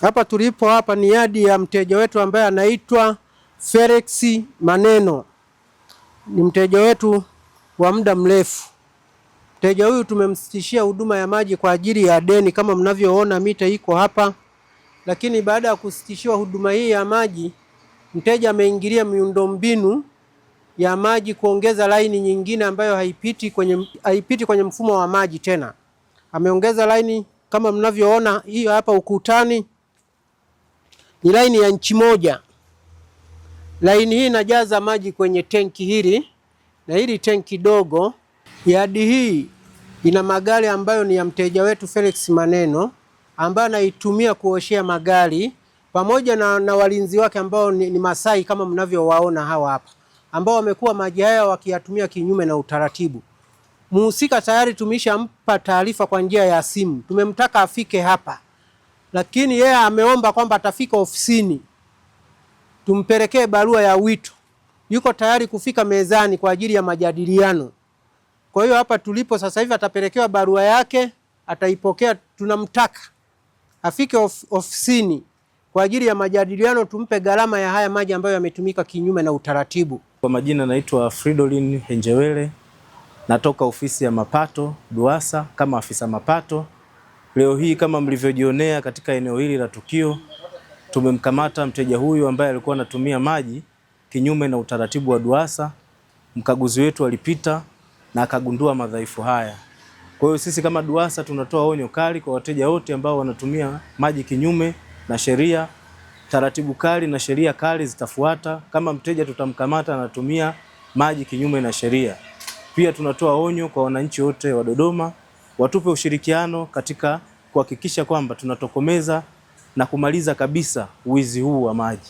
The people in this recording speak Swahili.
Hapa tulipo hapa ni yadi ya mteja wetu ambaye anaitwa Felix Maneno. Ni mteja wetu wa muda mrefu. Mteja huyu tumemsitishia huduma ya maji kwa ajili ya deni, kama mnavyoona mita iko hapa. Lakini baada ya kusitishiwa huduma hii ya maji, mteja ameingilia miundombinu ya maji kuongeza laini nyingine ambayo haipiti kwenye mfumo wa maji tena. Ameongeza laini kama mnavyoona, hiyo hapa ukutani ni laini ya inchi 1. Laini hii inajaza maji kwenye tenki hili, na hili tenki dogo. Yadi hii ina magari ambayo ni ya mteja wetu Felix Maneno, ambaye anaitumia kuoshea magari pamoja na walinzi wake ambao ni Masai kama mnavyowaona hawa hapa, ambao wamekuwa maji haya wakiyatumia kinyume na utaratibu. Muhusika tayari tumeshampa taarifa kwa njia ya simu. Tumemtaka afike hapa, lakini yeye ameomba kwamba atafika ofisini tumpelekee barua ya wito. Yuko tayari kufika mezani kwa ajili ya majadiliano. Kwa hiyo hapa tulipo sasa hivi atapelekewa barua yake, ataipokea. Tunamtaka afike ofisini kwa ajili ya majadiliano, tumpe gharama ya haya maji ambayo yametumika kinyume na utaratibu. Kwa majina naitwa Fridolin Henjewele, natoka ofisi ya mapato DUWASA kama afisa mapato. Leo hii kama mlivyojionea katika eneo hili la tukio, tumemkamata mteja huyu ambaye alikuwa anatumia maji kinyume na utaratibu wa DUWASA. Mkaguzi wetu alipita na akagundua madhaifu haya. Kwa hiyo sisi kama DUWASA tunatoa onyo kali kwa wateja wote ambao wanatumia maji kinyume na sheria. Taratibu kali na sheria kali zitafuata kama mteja tutamkamata anatumia maji kinyume na sheria. Pia tunatoa onyo kwa wananchi wote wa Dodoma watupe ushirikiano katika kuhakikisha kwamba tunatokomeza na kumaliza kabisa wizi huu wa maji.